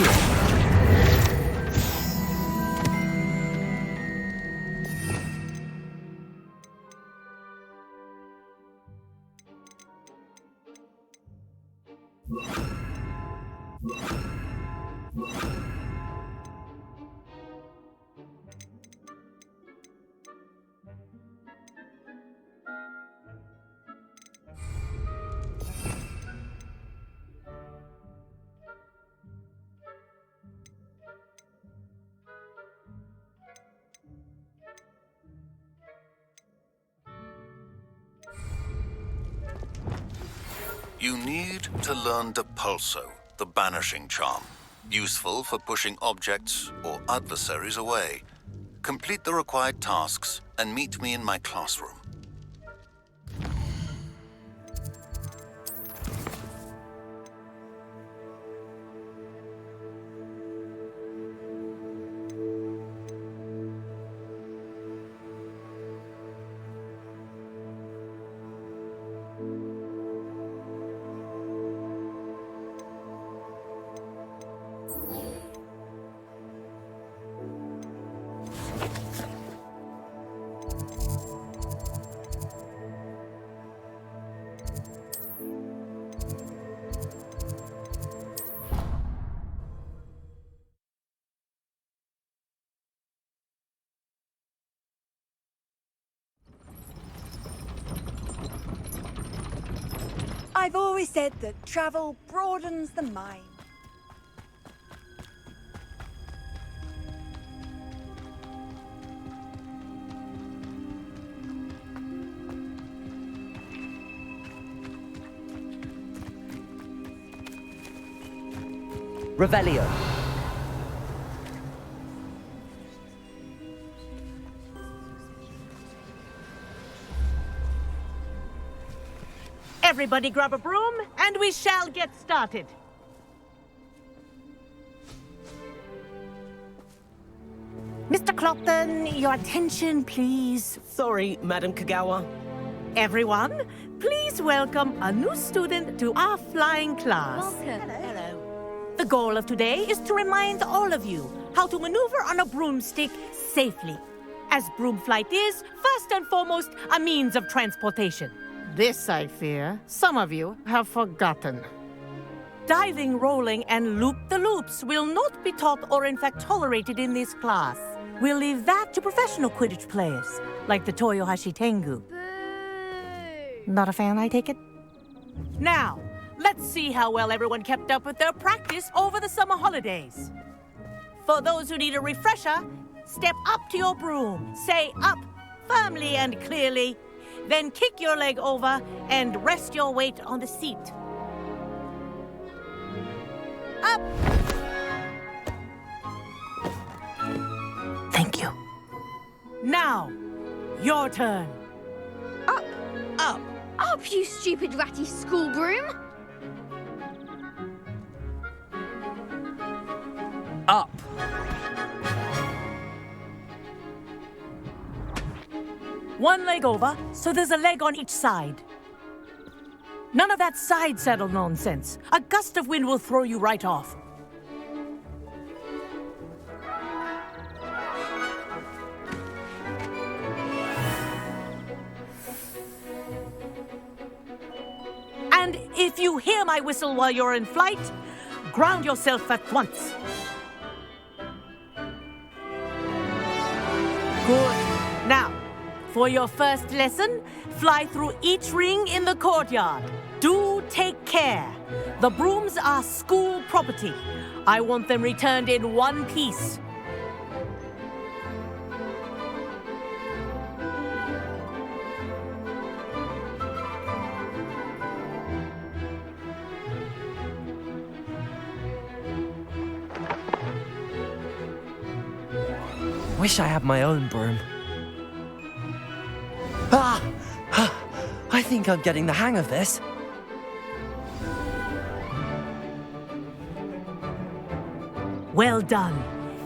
here. You need to learn Depulso, the banishing charm. Useful for pushing objects or adversaries away. Complete the required tasks and meet me in my classroom. I've always said that travel broadens the mind. Revelio. Everybody grab a broom, and we shall get started. Mr. Clopton, your attention, please. Sorry, Madam Kagawa. Everyone, please welcome a new student to our flying class. Welcome. Hello. The goal of today is to remind all of you how to maneuver on a broomstick safely, as broom flight is, first and foremost, a means of transportation. This, I fear, some of you have forgotten. Diving, rolling, and loop-the-loops will not be taught or in fact tolerated in this class. We'll leave that to professional Quidditch players, like the Toyohashi Tengu. Boo! Not a fan, I take it? Now, let's see how well everyone kept up with their practice over the summer holidays. For those who need a refresher, step up to your broom, say up firmly and clearly, then kick your leg over and rest your weight on the seat. Up! Thank you. Now, your turn. Up! Up! Up, you stupid ratty school broom! Up. One leg over, so there's a leg on each side. None of that side saddle nonsense. A gust of wind will throw you right off. And if you hear my whistle while you're in flight, ground yourself at once. Good. Now, for your first lesson, fly through each ring in the courtyard. Do take care. The brooms are school property. I want them returned in one piece. Wish I had my own broom. Ah! I think I'm getting the hang of this. Well done.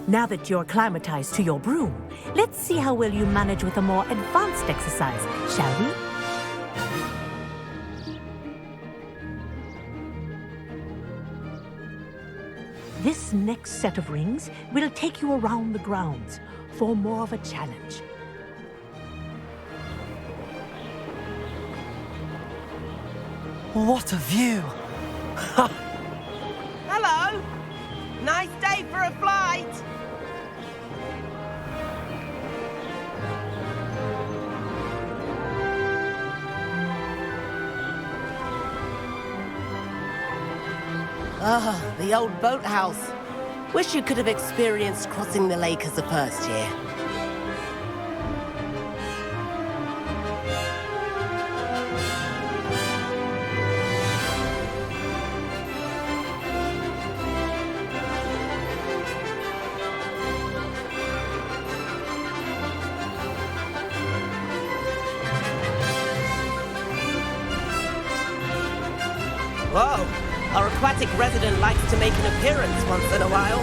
Now that you're acclimatized to your broom, let's see how well you manage with a more advanced exercise, shall we? This next set of rings will take you around the grounds for more of a challenge. What a view! Hello! Nice day for a flight! Ah, the old boathouse. Wish you could have experienced crossing the lake as a first year. Whoa! Our aquatic resident likes to make an appearance once in a while.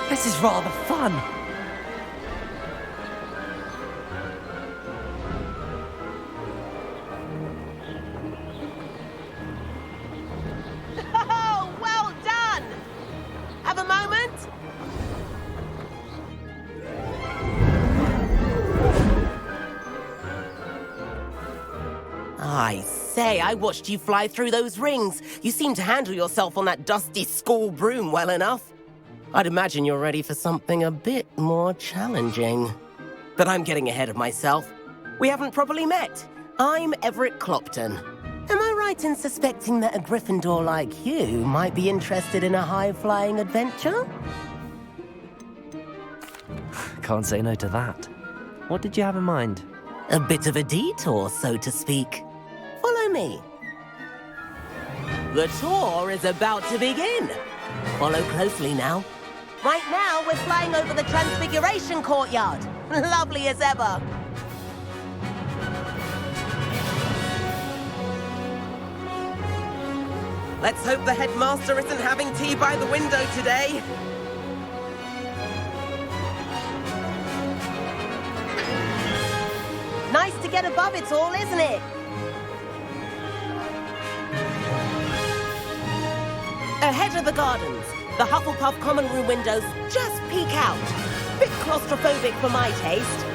This is rather fun. Oh, well done! Have a moment? I say, I watched you fly through those rings. You seem to handle yourself on that dusty school broom well enough. I'd imagine you're ready for something a bit more challenging. But I'm getting ahead of myself. We haven't properly met. I'm Everett Clopton. Am I right in suspecting that a Gryffindor like you might be interested in a high-flying adventure? Can't say no to that. What did you have in mind? A bit of a detour, so to speak. Follow me. The tour is about to begin. Follow closely now. Right now, we're flying over the Transfiguration Courtyard. Lovely as ever. Let's hope the headmaster isn't having tea by the window today. Nice to get above it all, isn't it? Ahead of the gardens, the Hufflepuff common room windows just peek out. Bit claustrophobic for my taste.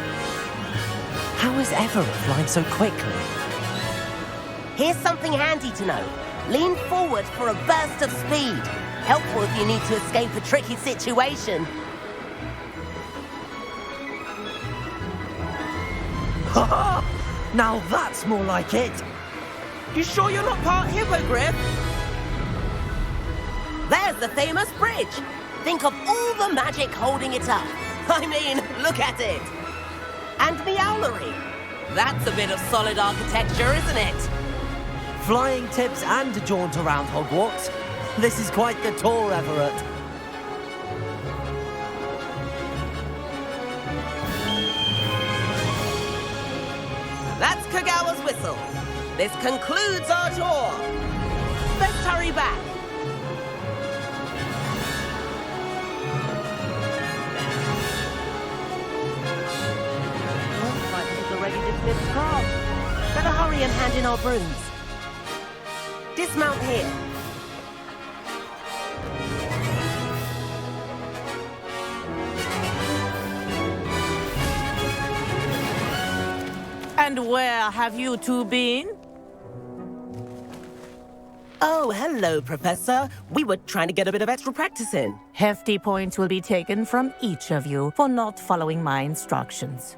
How is Everett flying so quickly? Here's something handy to know. Lean forward for a burst of speed. Helpful if you need to escape a tricky situation. Now that's more like it. You sure you're not part hippogriff? There's the famous bridge. Think of all the magic holding it up. I mean, look at it. And the owlery. That's a bit of solid architecture, isn't it? Flying tips and a jaunt around Hogwarts. This is quite the tour, Everett. That's Kagawa's whistle. This concludes our tour. Let's hurry back. Looks like he's already dismissed guards. Better hurry and hand in our brooms. Dismount here. And where have you two been? Oh, hello, Professor. We were trying to get a bit of extra practice in. Hefty points will be taken from each of you for not following my instructions.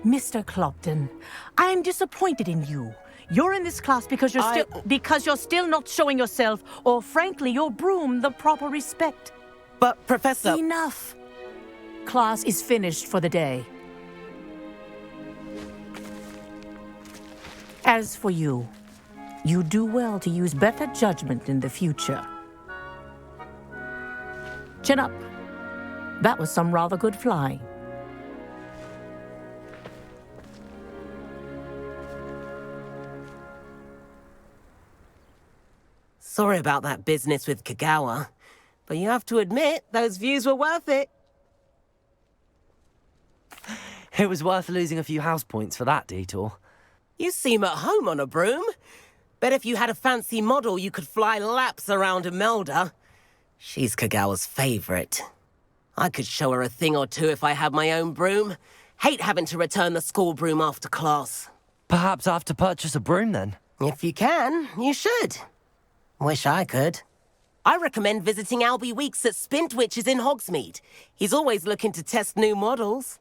Mr. Clopton, I am disappointed in you. You're in this class because you're still not showing yourself, or frankly, your broom, the proper respect. But, Professor... Enough. Class is finished for the day. As for you, you do well to use better judgment in the future. Chin up. That was some rather good flying. Sorry about that business with Kagawa, but you have to admit, those views were worth it. It was worth losing a few house points for that detour. You seem at home on a broom. Bet if you had a fancy model, you could fly laps around Imelda. She's Kagawa's favorite. I could show her a thing or two if I had my own broom. Hate having to return the school broom after class. Perhaps I have to purchase a broom then. If you can, you should. Wish I could. I recommend visiting Albie Weeks at Spintwitches in Hogsmeade. He's always looking to test new models.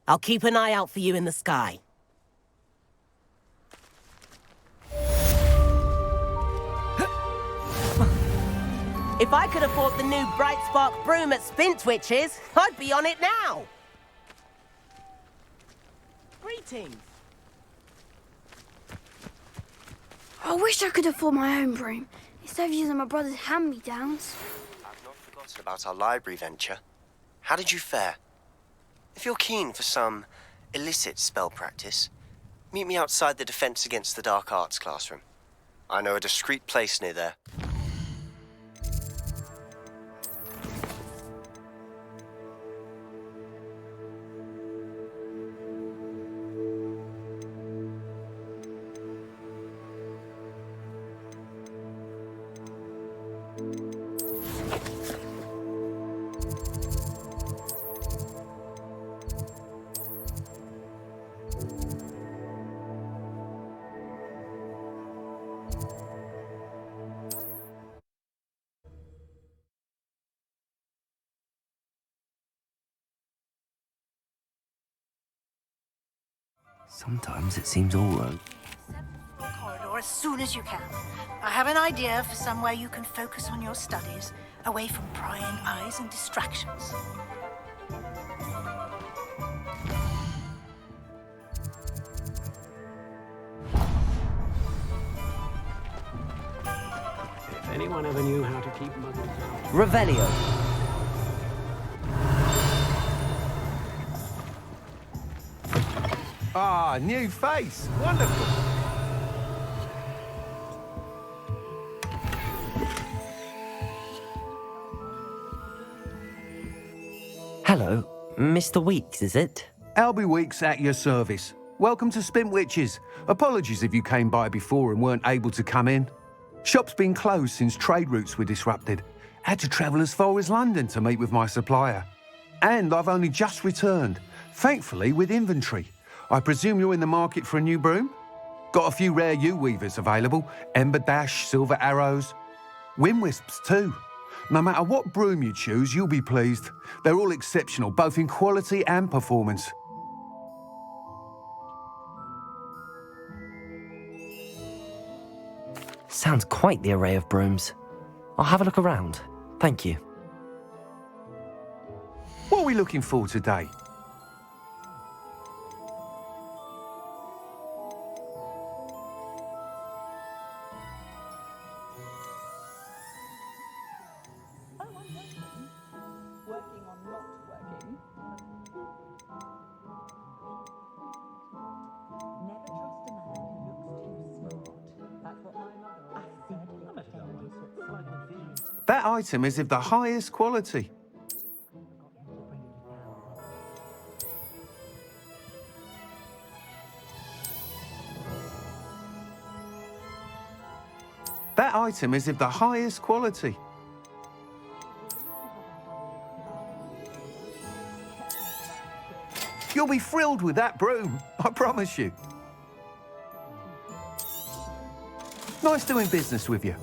I'll keep an eye out for you in the sky. If I could afford the new Bright Spark broom at Spintwitches, I'd be on it now. Greetings. I wish I could afford my own broom, instead of using my brother's hand-me-downs. I've not forgotten about our library venture. How did you fare? If you're keen for some illicit spell practice, meet me outside the Defense Against the Dark Arts classroom. I know a discreet place near there. Sometimes it seems all right. Corridor as soon as you can. I have an idea for somewhere you can focus on your studies, away from prying eyes and distractions. If anyone ever knew how to keep muggles out. Revelio. Ah, new face. Wonderful. Hello, Mr. Weeks, is it? Albie Weeks at your service. Welcome to Spintwitches. Apologies if you came by before and weren't able to come in. Shop's been closed since trade routes were disrupted. Had to travel as far as London to meet with my supplier. And I've only just returned, thankfully with inventory. I presume you're in the market for a new broom? Got a few rare U-weavers available. Ember Dash, Silver Arrows. Wind Wisps too. No matter what broom you choose, you'll be pleased. They're all exceptional, both in quality and performance. Sounds quite the array of brooms. I'll have a look around. Thank you. What are we looking for today? That item is of the highest quality. That item is of the highest quality. You'll be thrilled with that broom, I promise you. Nice doing business with you.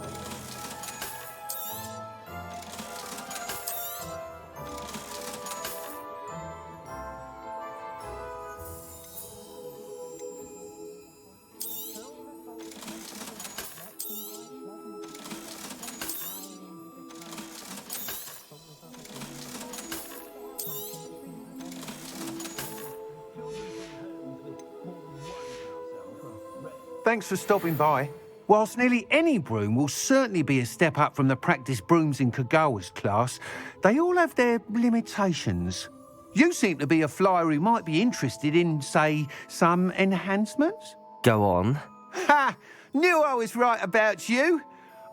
Thanks for stopping by. Whilst nearly any broom will certainly be a step up from the practice brooms in Kagawa's class, they all have their limitations. You seem to be a flyer who might be interested in, say, some enhancements? Go on. Ha! Knew I was right about you.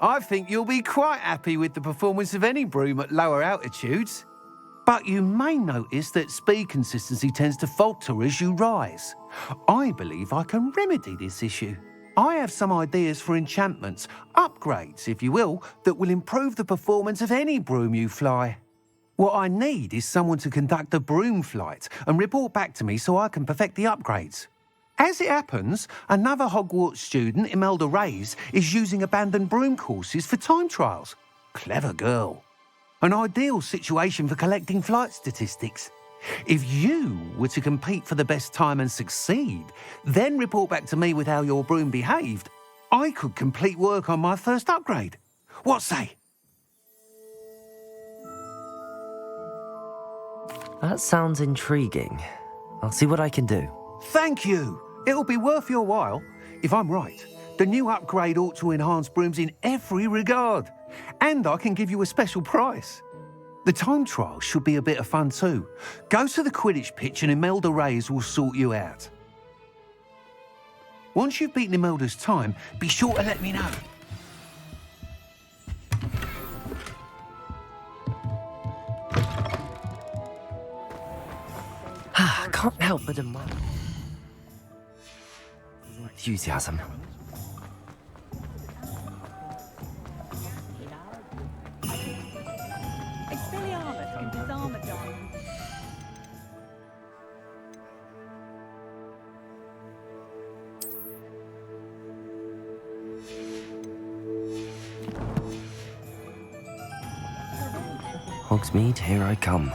I think you'll be quite happy with the performance of any broom at lower altitudes. But you may notice that speed consistency tends to falter as you rise. I believe I can remedy this issue. I have some ideas for enchantments, upgrades, if you will, that will improve the performance of any broom you fly. What I need is someone to conduct a broom flight and report back to me so I can perfect the upgrades. As it happens, another Hogwarts student, Imelda Reyes, is using abandoned broom courses for time trials. Clever girl. An ideal situation for collecting flight statistics. If you were to compete for the best time and succeed, then report back to me with how your broom behaved, I could complete work on my first upgrade. What say? That sounds intriguing. I'll see what I can do. Thank you. It'll be worth your while. If I'm right, the new upgrade ought to enhance brooms in every regard. And I can give you a special price. The time trial should be a bit of fun too. Go to the Quidditch pitch and Imelda Reyes will sort you out. Once you've beaten Imelda's time, be sure to let me know. I can't help but admire enthusiasm. Hogsmeade, here I come.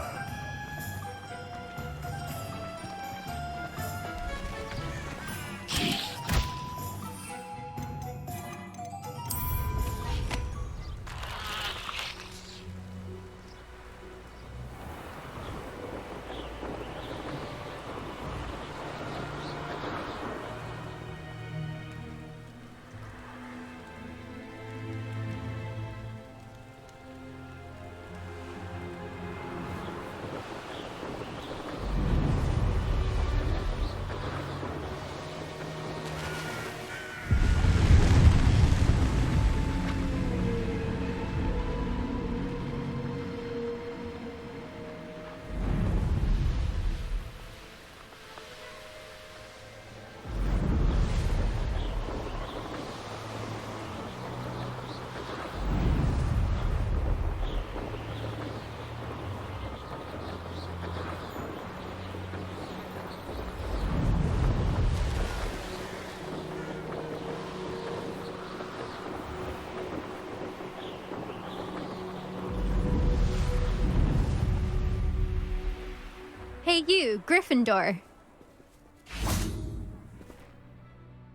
Hey you, Gryffindor.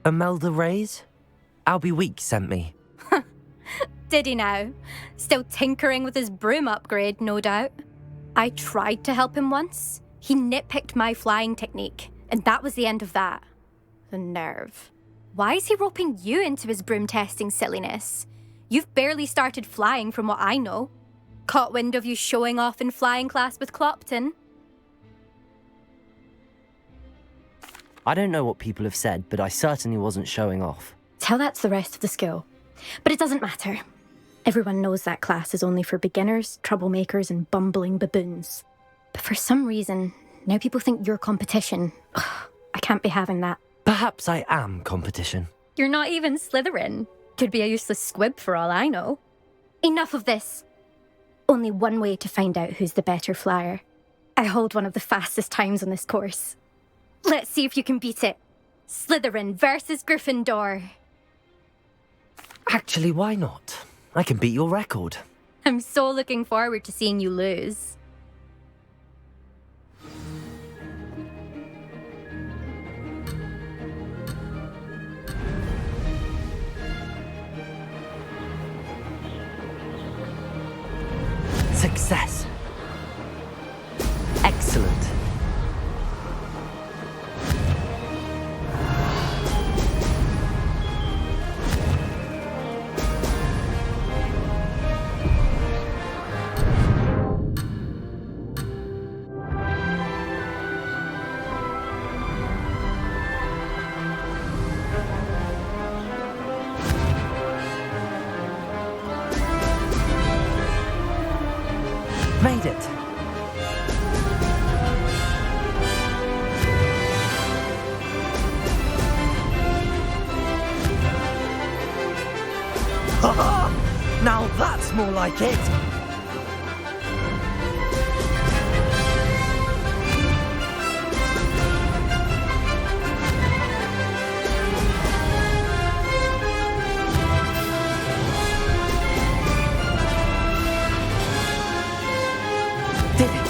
Imelda Reyes? Albie Week sent me. Did he now? Still tinkering with his broom upgrade, no doubt. I tried to help him once. He nitpicked my flying technique, and that was the end of that. The nerve. Why is he roping you into his broom testing silliness? You've barely started flying from what I know. Caught wind of you showing off in flying class with Clopton. I don't know what people have said, but I certainly wasn't showing off. Tell that to the rest of the school. But it doesn't matter. Everyone knows that class is only for beginners, troublemakers, and bumbling baboons. But for some reason, now people think you're competition. Ugh, I can't be having that. Perhaps I am competition. You're not even Slytherin. Could be a useless squib for all I know. Enough of this. Only one way to find out who's the better flyer. I hold one of the fastest times on this course. Let's see if you can beat it. Slytherin versus Gryffindor. Actually, why not? I can beat your record. I'm so looking forward to seeing you lose. Success. Excellent. Made it. Now that's more like it! Did it!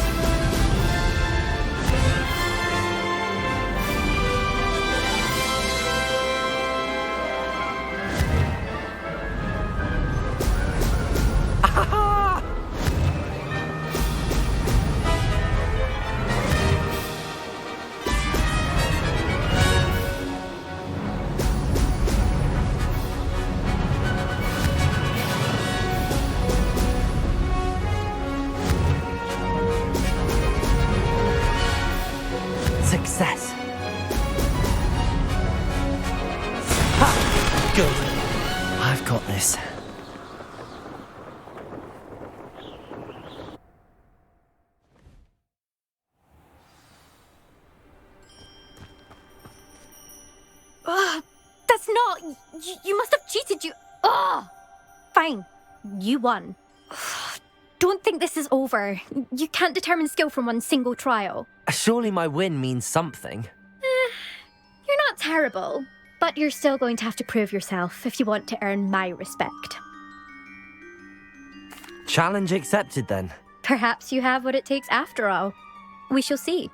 Success. Ha! Good. I've got this. That's not... You must have cheated, you... Ugh! Fine. You won. Don't think this is over. You can't determine skill from one single trial. Surely my win means something. You're not terrible, but you're still going to have to prove yourself if you want to earn my respect. Challenge accepted then. Perhaps you have what it takes after all. We shall see.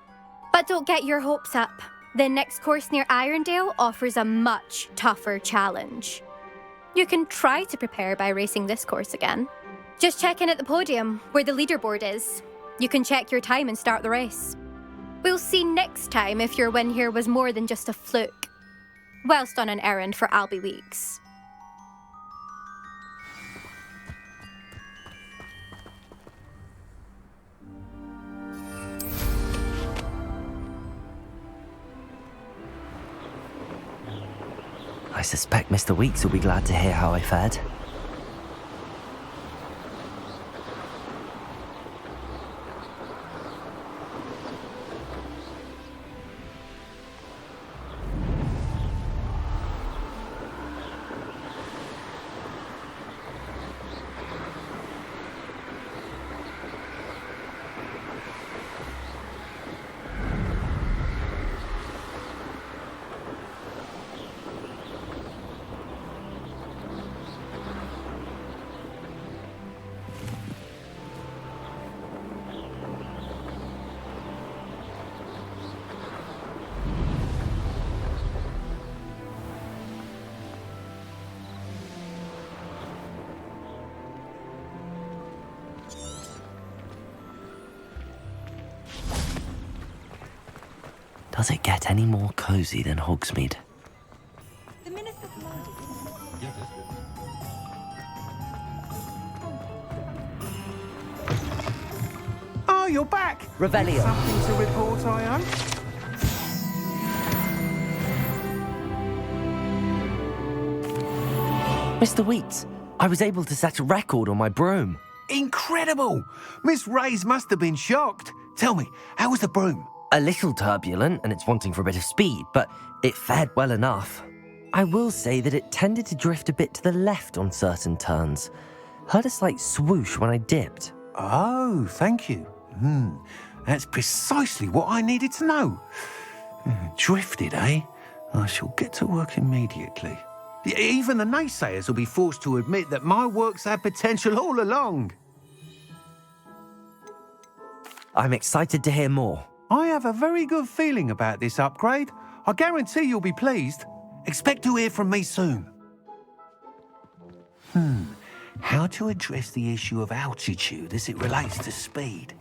But don't get your hopes up. The next course near Irondale offers a much tougher challenge. You can try to prepare by racing this course again. Just check in at the podium, where the leaderboard is. You can check your time and start the race. We'll see next time if your win here was more than just a fluke, whilst on an errand for Albie Weeks. I suspect Mr. Weeks will be glad to hear how I fared. Does it get any more cozy than Hogsmeade? The minister's commanded. Oh, you're back! Revelio. Something to report, I hope? Mr. Weeks, I was able to set a record on my broom. Incredible! Miss Reyes must have been shocked. Tell me, how was the broom? A little turbulent, and it's wanting for a bit of speed, but it fared well enough. I will say that it tended to drift a bit to the left on certain turns. Heard a slight swoosh when I dipped. Oh, thank you. That's precisely what I needed to know. Drifted, eh? I shall get to work immediately. Even the naysayers will be forced to admit that my work's had potential all along. I'm excited to hear more. I have a very good feeling about this upgrade. I guarantee you'll be pleased. Expect to hear from me soon. How to address the issue of altitude as it relates to speed?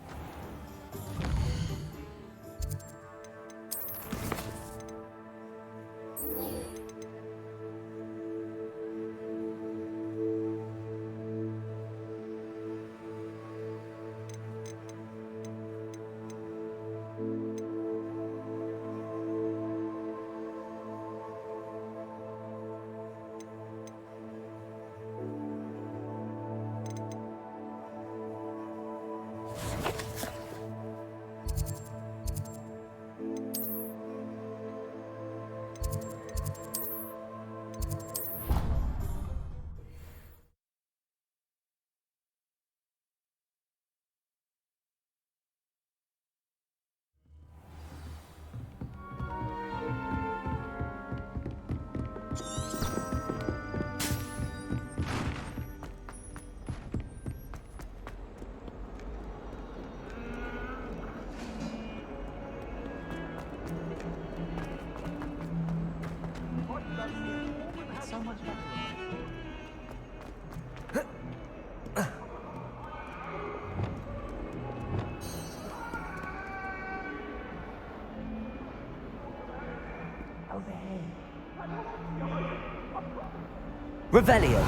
Revelio.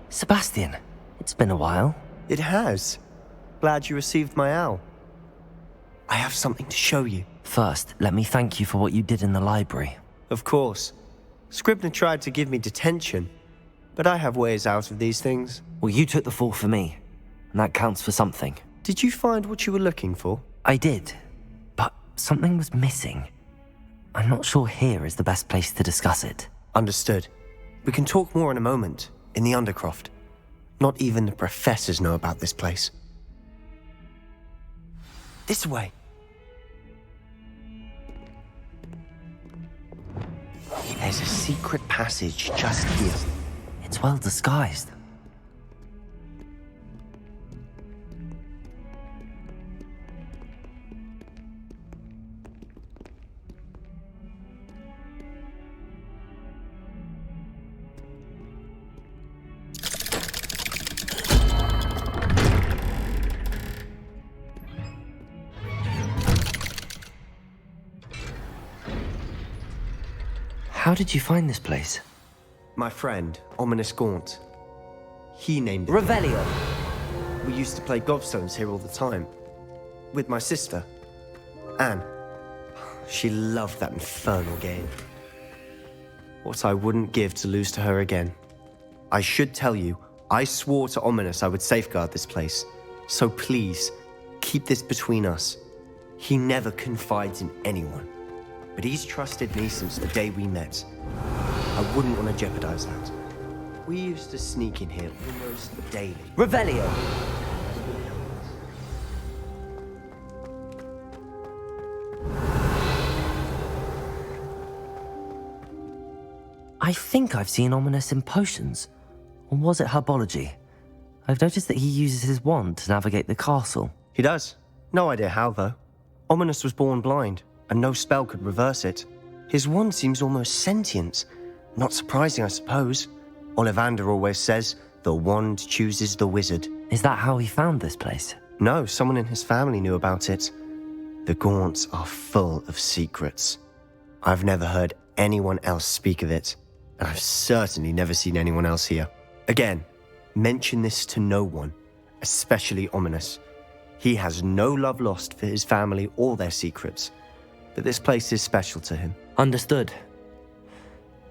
Sebastian, it's been a while. It has. Glad you received my owl. I have something to show you. First, let me thank you for what you did in the library. Of course. Scribner tried to give me detention, but I have ways out of these things. Well, you took the fall for me, and that counts for something. Did you find what you were looking for? I did, but something was missing. I'm not sure here is the best place to discuss it. Understood. We can talk more in a moment, in the Undercroft. Not even the professors know about this place. This way. There's a secret passage just here. It's well disguised. How did you find this place? My friend, Ominous Gaunt. He named it. Revelio. We used to play gobstones here all the time. With my sister, Anne. She loved that infernal game. What I wouldn't give to lose to her again. I should tell you, I swore to Ominous I would safeguard this place. So please, keep this between us. He never confides in anyone. But he's trusted me since the day we met. I wouldn't want to jeopardize that. We used to sneak in here almost daily. Revelio. I think I've seen Ominous in potions. Or was it herbology? I've noticed that he uses his wand to navigate the castle. He does. No idea how, though. Ominous was born blind, and no spell could reverse it. His wand seems almost sentient. Not surprising, I suppose. Ollivander always says, the wand chooses the wizard. Is that how he found this place? No, someone in his family knew about it. The Gaunts are full of secrets. I've never heard anyone else speak of it, and I've certainly never seen anyone else here. Again, mention this to no one, especially Ominous. He has no love lost for his family or their secrets, but this place is special to him. Understood.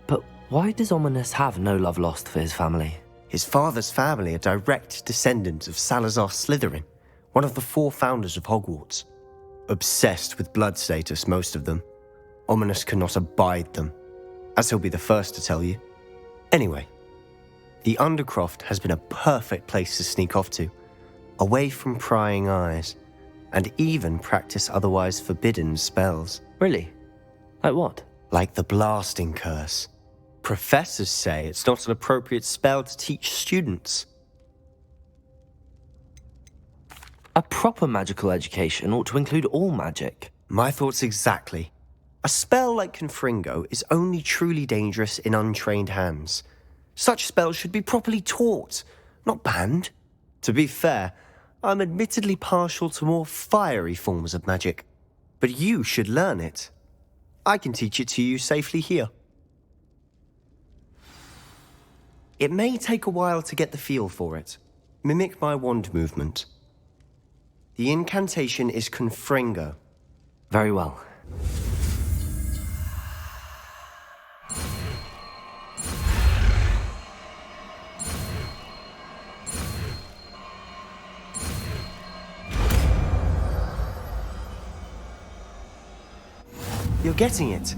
But why does Ominous have no love lost for his family? His father's family are direct descendants of Salazar Slytherin, one of the 4 founders of Hogwarts. Obsessed with blood status, most of them. Ominous cannot abide them, as he'll be the first to tell you. Anyway, the Undercroft has been a perfect place to sneak off to, away from prying eyes, and even practice otherwise forbidden spells. Really? Like what? Like the blasting curse. Professors say it's not an appropriate spell to teach students. A proper magical education ought to include all magic. My thoughts exactly. A spell like Confringo is only truly dangerous in untrained hands. Such spells should be properly taught, not banned. To be fair, I'm admittedly partial to more fiery forms of magic, but you should learn it. I can teach it to you safely here. It may take a while to get the feel for it. Mimic my wand movement. The incantation is Confringo. Very well. You're getting it.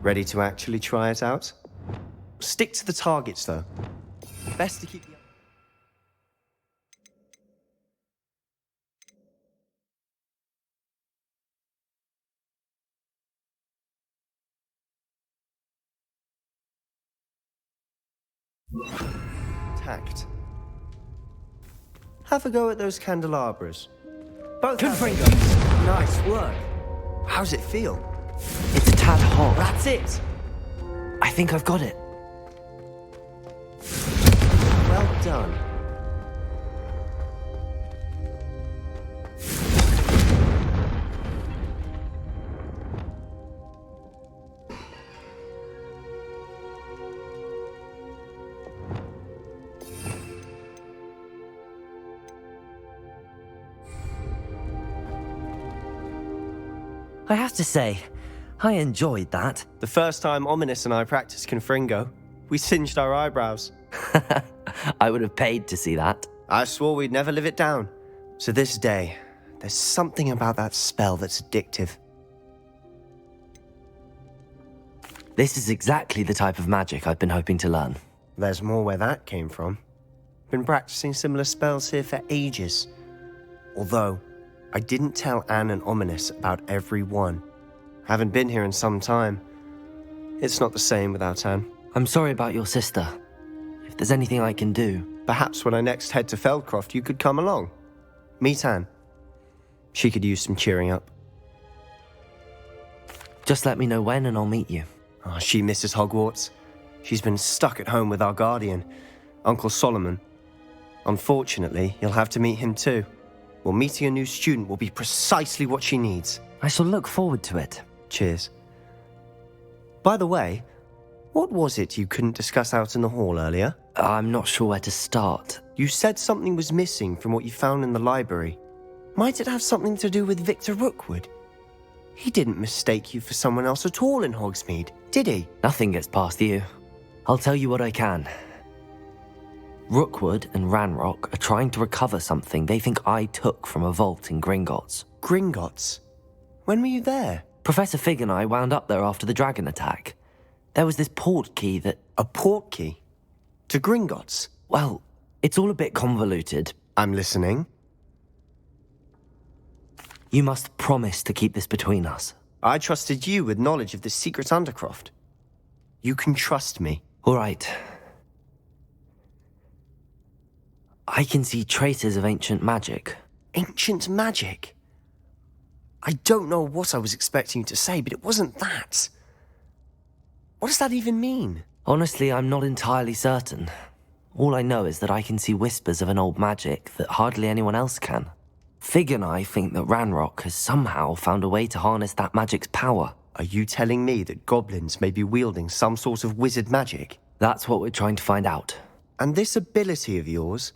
Ready to actually try it out? Stick to the targets, though. Best to keep the... Tact. Have a go at those candelabras. Both Confringo. Nice work. How's it feel? It's a tad hot. That's it. I think I've got it. Well done. I have to say, I enjoyed that. The first time Ominous and I practiced Confringo, we singed our eyebrows. I would have paid to see that. I swore we'd never live it down. So this day, there's something about that spell that's addictive. This is exactly the type of magic I've been hoping to learn. There's more where that came from. Been practicing similar spells here for ages. Although, I didn't tell Anne and Ominous about every one. Haven't been here in some time. It's not the same without Anne. I'm sorry about your sister. If there's anything I can do... Perhaps when I next head to Feldcroft, you could come along. Meet Anne. She could use some cheering up. Just let me know when and I'll meet you. Oh, she misses Hogwarts. She's been stuck at home with our guardian, Uncle Solomon. Unfortunately, you'll have to meet him too. Well, meeting a new student will be precisely what she needs. I shall look forward to it. Cheers. By the way, what was it you couldn't discuss out in the hall earlier? I'm not sure where to start. You said something was missing from what you found in the library. Might it have something to do with Victor Rookwood? He didn't mistake you for someone else at all in Hogsmeade, did he? Nothing gets past you. I'll tell you what I can. Rookwood and Ranrock are trying to recover something they think I took from a vault in Gringotts. Gringotts? When were you there? Professor Fig and I wound up there after the dragon attack. There was this port key that... A port key? To Gringotts? Well, it's all a bit convoluted. I'm listening. You must promise to keep this between us. I trusted you with knowledge of the secret Undercroft. You can trust me. All right. I can see traces of ancient magic. Ancient magic? I don't know what I was expecting you to say, but it wasn't that. What does that even mean? Honestly, I'm not entirely certain. All I know is that I can see whispers of an old magic that hardly anyone else can. Fig and I think that Ranrock has somehow found a way to harness that magic's power. Are you telling me that goblins may be wielding some sort of wizard magic? That's what we're trying to find out. And this ability of yours,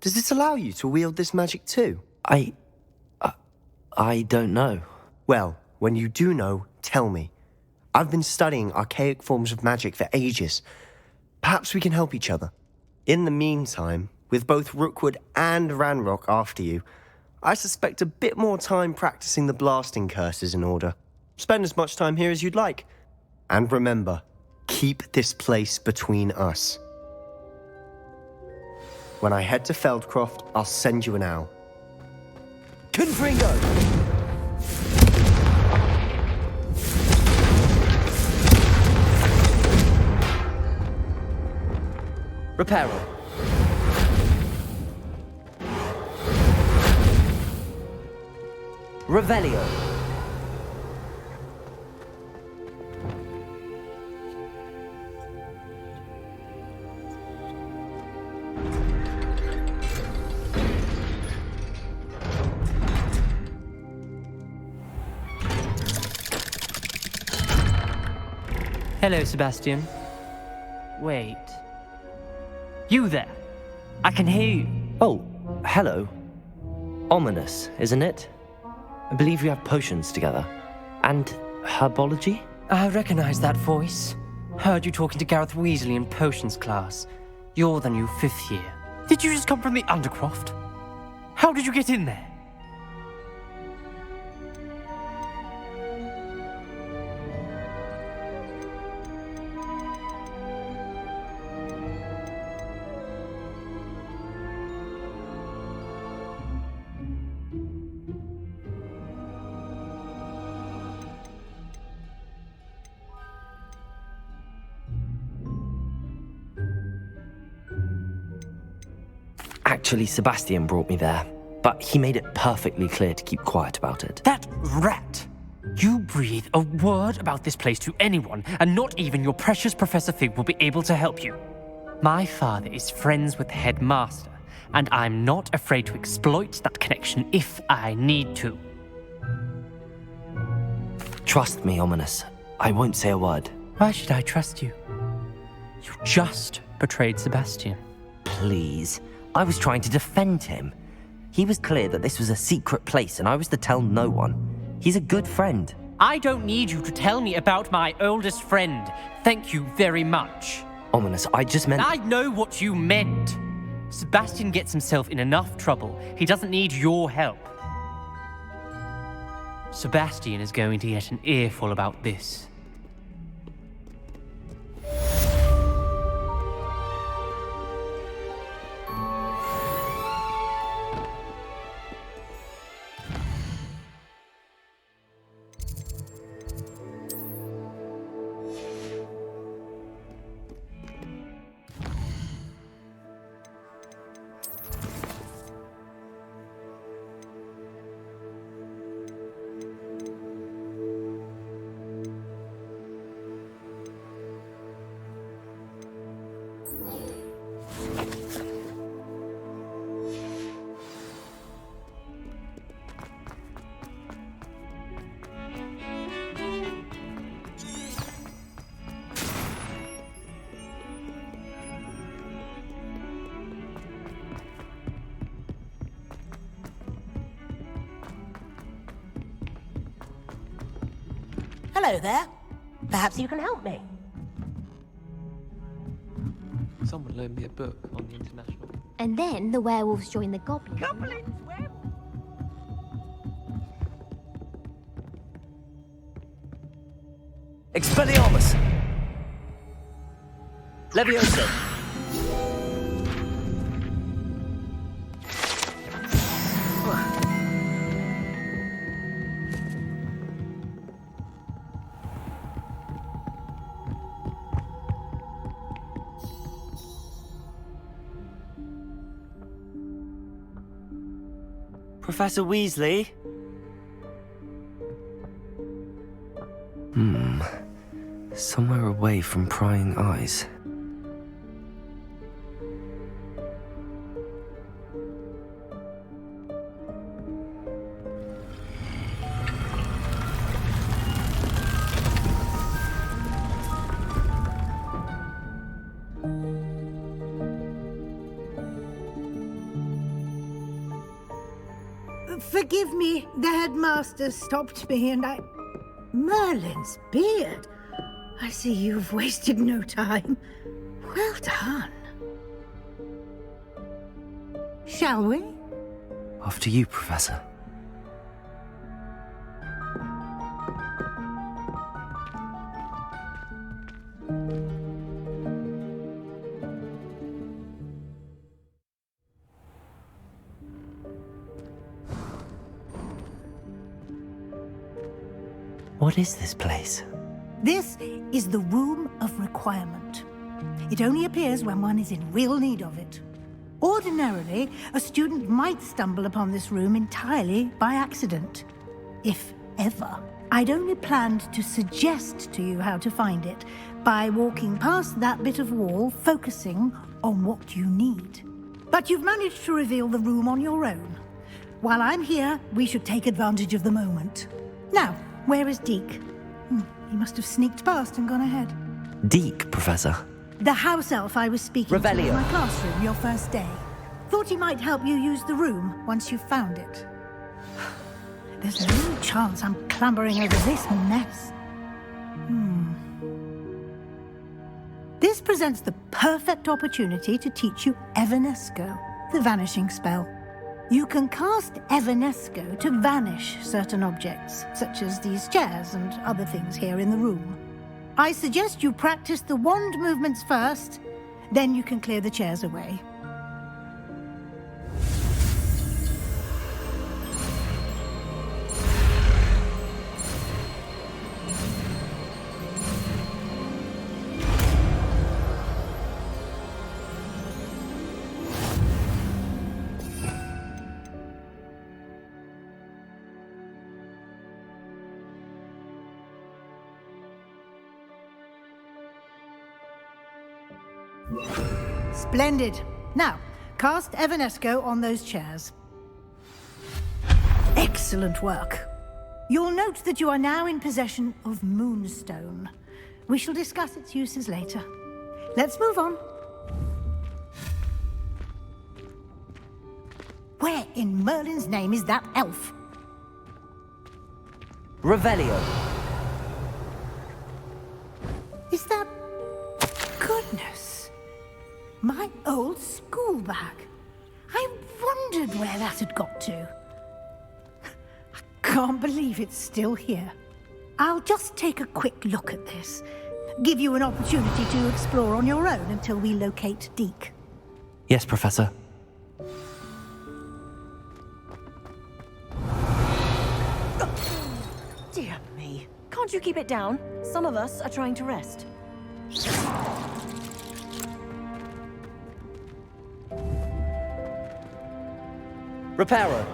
does it allow you to wield this magic too? I don't know. Well, when you do know, tell me. I've been studying archaic forms of magic for ages. Perhaps we can help each other. In the meantime, with both Rookwood and Ranrock after you, I suspect a bit more time practicing the blasting curse is in order. Spend as much time here as you'd like. And remember, keep this place between us. When I head to Feldcroft, I'll send you an owl. Confringo! Reparo. Revelio. Hello, Sebastian. Wait. You there? I can hear you. Oh, hello. Ominous, isn't it? I believe we have potions together. And herbology? I recognize that voice. Heard you talking to Gareth Weasley in potions class. You're the new 5th year. Did you just come from the Undercroft? How did you get in there? Actually, Sebastian brought me there, but he made it perfectly clear to keep quiet about it. That rat! You breathe a word about this place to anyone, and not even your precious Professor Fig will be able to help you. My father is friends with the headmaster, and I'm not afraid to exploit that connection if I need to. Trust me, Ominous. I won't say a word. Why should I trust you? You just betrayed Sebastian. Please. I was trying to defend him. He was clear that this was a secret place and I was to tell no one. He's a good friend. I don't need you to tell me about my oldest friend. Thank you very much. Ominous, I just meant... I know what you meant. Sebastian gets himself in enough trouble. He doesn't need your help. Sebastian is going to get an earful about this. Hello there. Perhaps you can help me. Someone loaned me a book on the international. And then the werewolves join the goblins. Expelliarmus! Leviosa! Professor Weasley? Somewhere away from prying eyes. Forgive me, the headmaster stopped me and I... Merlin's beard. I see you've wasted no time. Well done. Shall we? After you, Professor. What is this place? This is the Room of Requirement. It only appears when one is in real need of it. Ordinarily, a student might stumble upon this room entirely by accident. If ever. I'd only planned to suggest to you how to find it by walking past that bit of wall, focusing on what you need. But you've managed to reveal the room on your own. While I'm here, we should take advantage of the moment. Now, where is Deke? He must have sneaked past and gone ahead. Deke, Professor. The house elf I was speaking to in Revelio. my classroom your first day. Thought he might help you use the room once you've found it. There's no chance I'm clambering over this mess. This presents the perfect opportunity to teach you Evanesco, the vanishing spell. You can cast Evanesco to vanish certain objects, such as these chairs and other things here in the room. I suggest you practice the wand movements first, then you can clear the chairs away. Splendid. Now, cast Evanesco on those chairs. Excellent work. You'll note that you are now in possession of Moonstone. We shall discuss its uses later. Let's move on. Where in Merlin's name is that elf? Revelio. Is that... Goodness. My old school bag. I wondered where that had got to. I can't believe it's still here. I'll just take a quick look at this. Give you an opportunity to explore on your own until we locate Deke. Yes, Professor. Dear me. Can't you keep it down? Some of us are trying to rest. Reparo.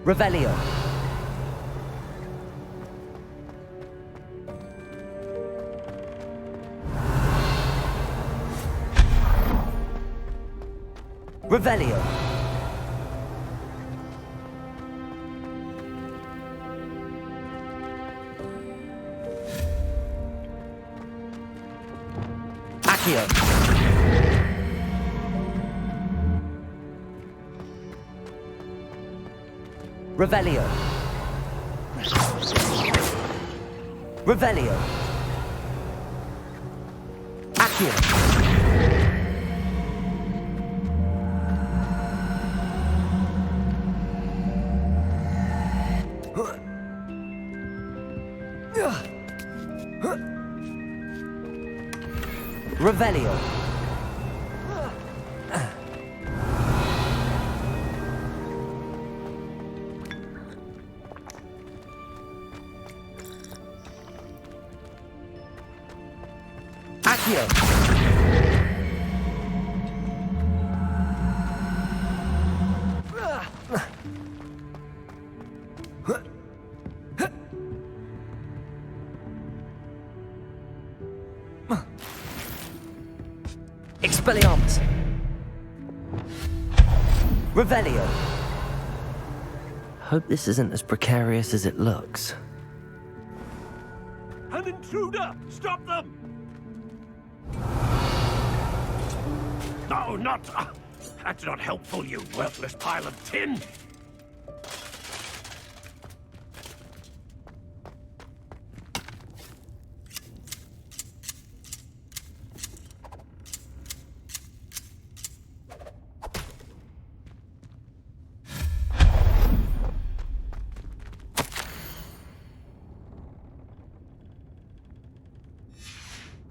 Revelio. Revelio. Accio. Revelio. Revelio. Accio. Revelio. Accio. Expelliarmus. Revelio. Hope this isn't as precarious as it looks. An intruder! Stop them! No, not... that's not helpful, you worthless pile of tin!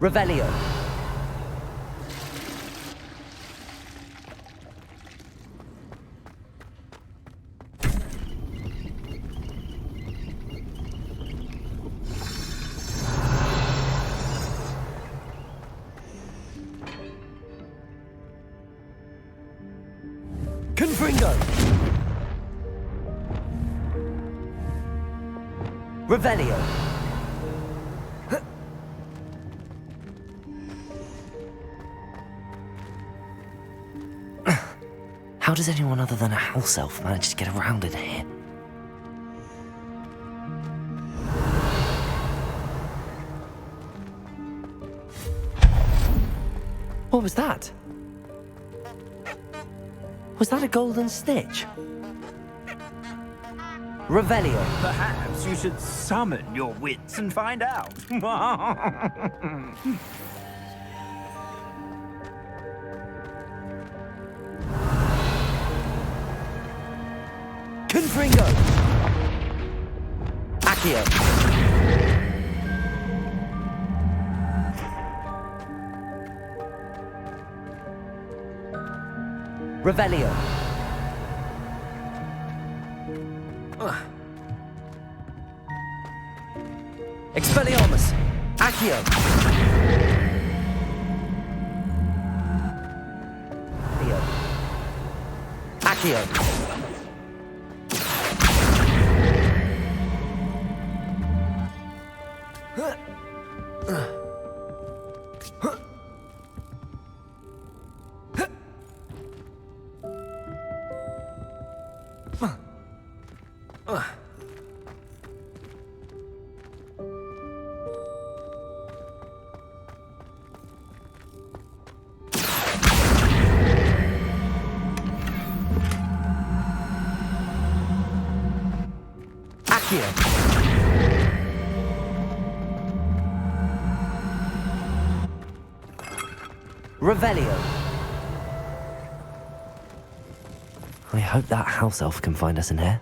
Revelio. Confringo. Revelio. How does anyone other than a house elf manage to get around in here? What was that? Was that a golden snitch? Revelio. Perhaps you should summon your wits and find out. Confringo. Accio. Revelio. Expelliarmus. Accio. Accio. Accio. Revelio. I hope that house elf can find us in here.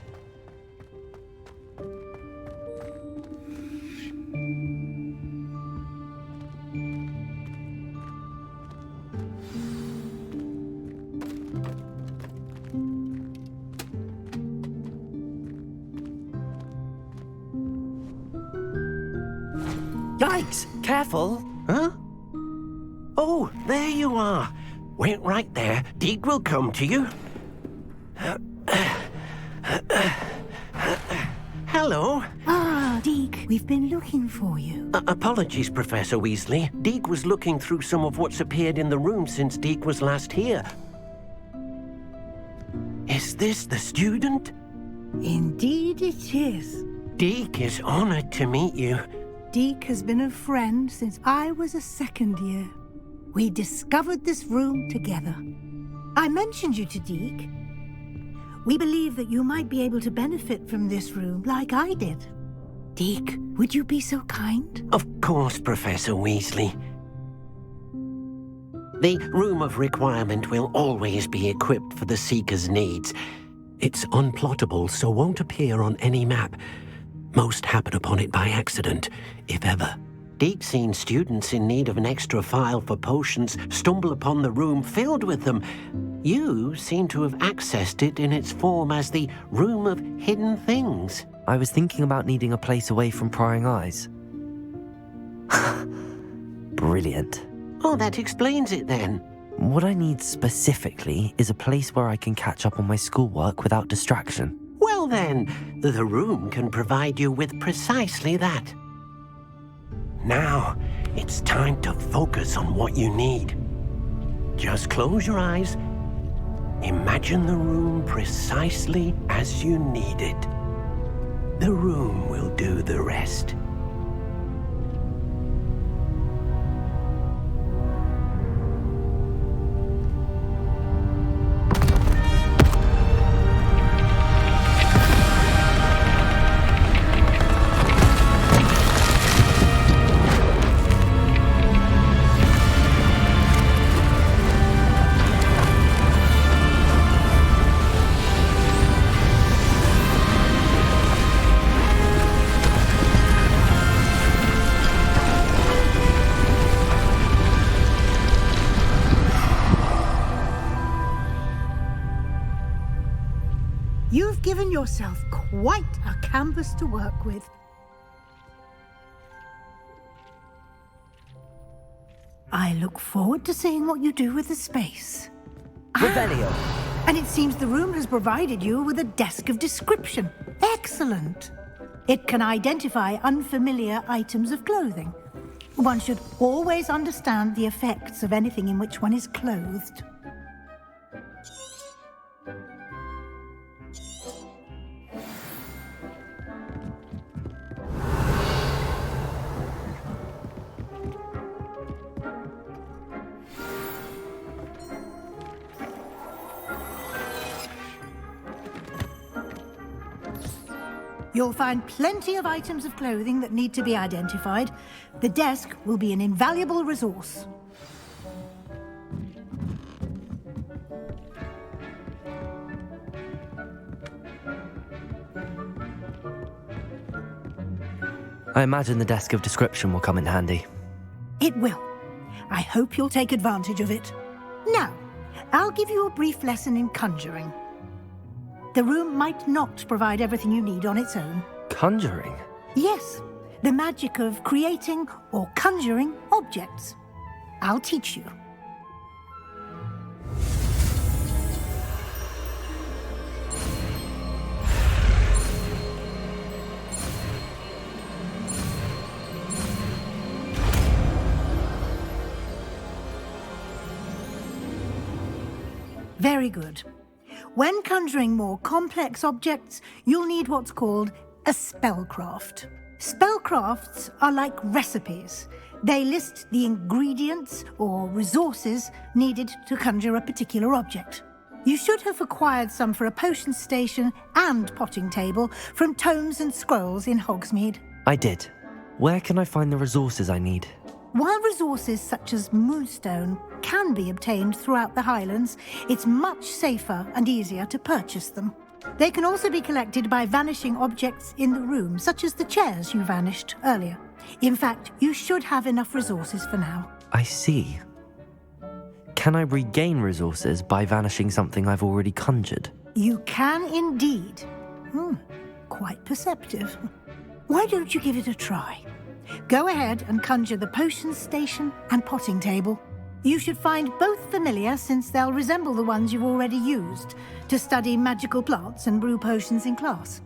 Yikes! Careful! Huh? Oh, there you are. Wait right there. Deek will come to you. Hello. Ah, Deek, we've been looking for you. Apologies, Professor Weasley. Deek was looking through some of what's appeared in the room since Deek was last here. Is this the student? Indeed it is. Deek is honored to meet you. Deek has been a friend since I was a second year. We discovered this room together. I mentioned you to Deek. We believe that you might be able to benefit from this room like I did. Deek, would you be so kind? Of course, Professor Weasley. The Room of Requirement will always be equipped for the Seeker's needs. It's unplottable, so won't appear on any map. Most happen upon it by accident, if ever. Deek's seen students in need of an extra file for potions stumble upon the room filled with them. You seem to have accessed it in its form as the Room of Hidden Things. I was thinking about needing a place away from prying eyes. Brilliant. Oh, that explains it then. What I need specifically is a place where I can catch up on my schoolwork without distraction. Well then, the room can provide you with precisely that. Now, it's time to focus on what you need. Just close your eyes. Imagine the room precisely as you need it. The room will do the rest. You've given yourself quite a canvas to work with. I look forward to seeing what you do with the space. Revelio. And it seems the room has provided you with a desk of description. Excellent. It can identify unfamiliar items of clothing. One should always understand the effects of anything in which one is clothed. You'll find plenty of items of clothing that need to be identified. The desk will be an invaluable resource. I imagine the desk of description will come in handy. It will. I hope you'll take advantage of it. Now, I'll give you a brief lesson in conjuring. The room might not provide everything you need on its own. Conjuring? Yes, the magic of creating or conjuring objects. I'll teach you. Very good. When conjuring more complex objects, you'll need what's called a spellcraft. Spellcrafts are like recipes. They list the ingredients or resources needed to conjure a particular object. You should have acquired some for a potion station and potting table from tomes and scrolls in Hogsmeade. I did. Where can I find the resources I need? While resources such as Moonstone can be obtained throughout the Highlands, it's much safer and easier to purchase them. They can also be collected by vanishing objects in the room, such as the chairs you vanished earlier. In fact, you should have enough resources for now. I see. Can I regain resources by vanishing something I've already conjured? You can indeed. Quite perceptive. Why don't you give it a try? Go ahead and conjure the potion station and potting table. You should find both familiar, since they'll resemble the ones you've already used to study magical plants and brew potions in class.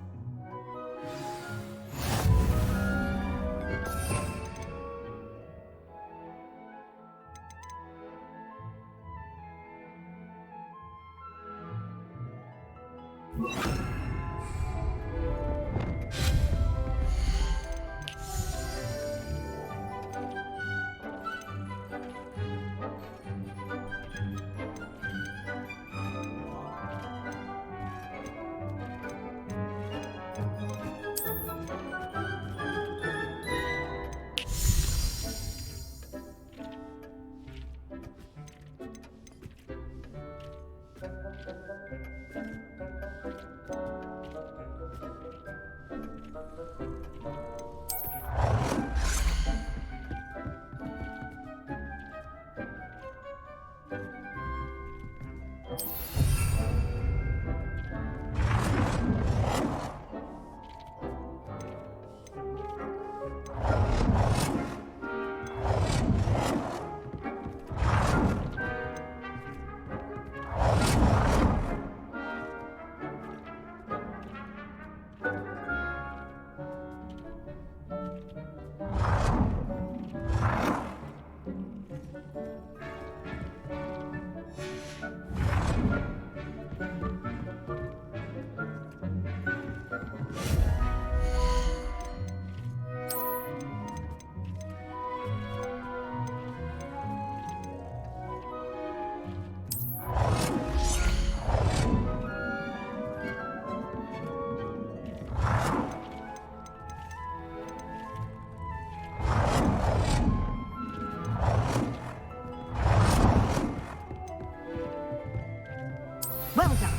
Well done.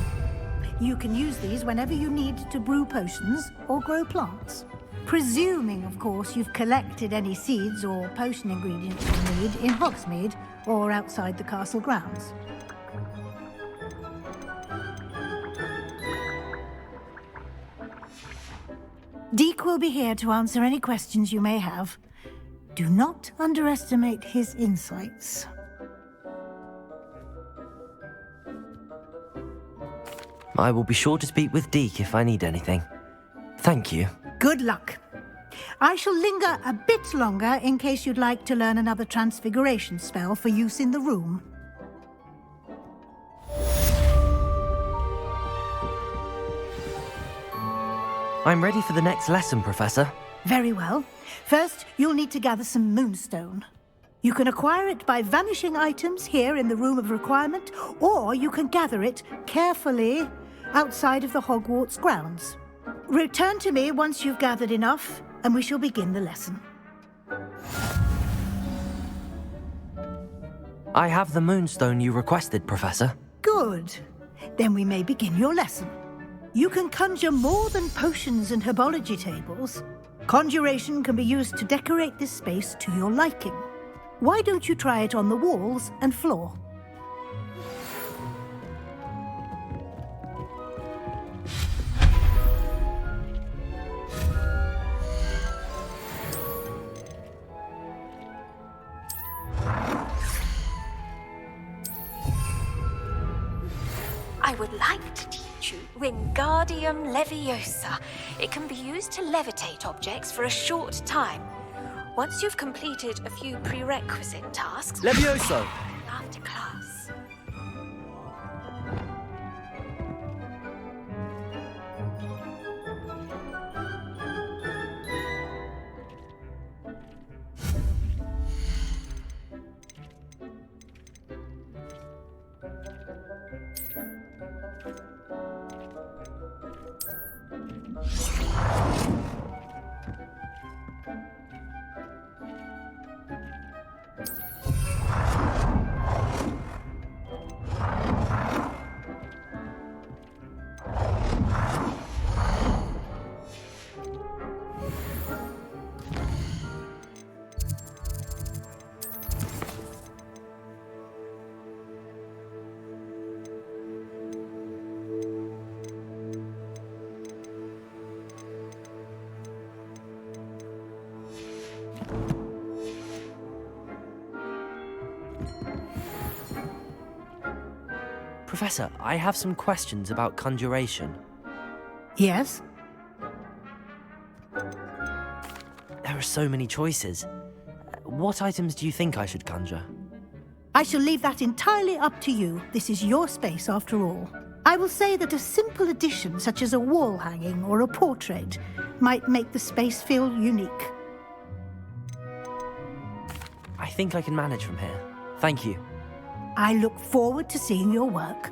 You can use these whenever you need to brew potions or grow plants. Presuming, of course, you've collected any seeds or potion ingredients you need in Hogsmeade or outside the castle grounds. Deke will be here to answer any questions you may have. Do not underestimate his insights. I will be sure to speak with Deke if I need anything. Thank you. Good luck. I shall linger a bit longer in case you'd like to learn another transfiguration spell for use in the room. I'm ready for the next lesson, Professor. Very well. First, you'll need to gather some Moonstone. You can acquire it by vanishing items here in the Room of Requirement, or you can gather it carefully outside of the Hogwarts grounds. Return to me once you've gathered enough, and we shall begin the lesson. I have the Moonstone you requested, Professor. Good. Then we may begin your lesson. You can conjure more than potions and herbology tables. Conjuration can be used to decorate this space to your liking. Why don't you try it on the walls and floor? I would like to teach you Wingardium Leviosa. It can be used to levitate objects for a short time. Once you've completed a few prerequisite tasks... Levioso! After class. Professor, I have some questions about conjuration. Yes? There are so many choices. What items do you think I should conjure? I shall leave that entirely up to you. This is your space, after all. I will say that a simple addition, such as a wall hanging or a portrait, might make the space feel unique. I think I can manage from here. Thank you. I look forward to seeing your work.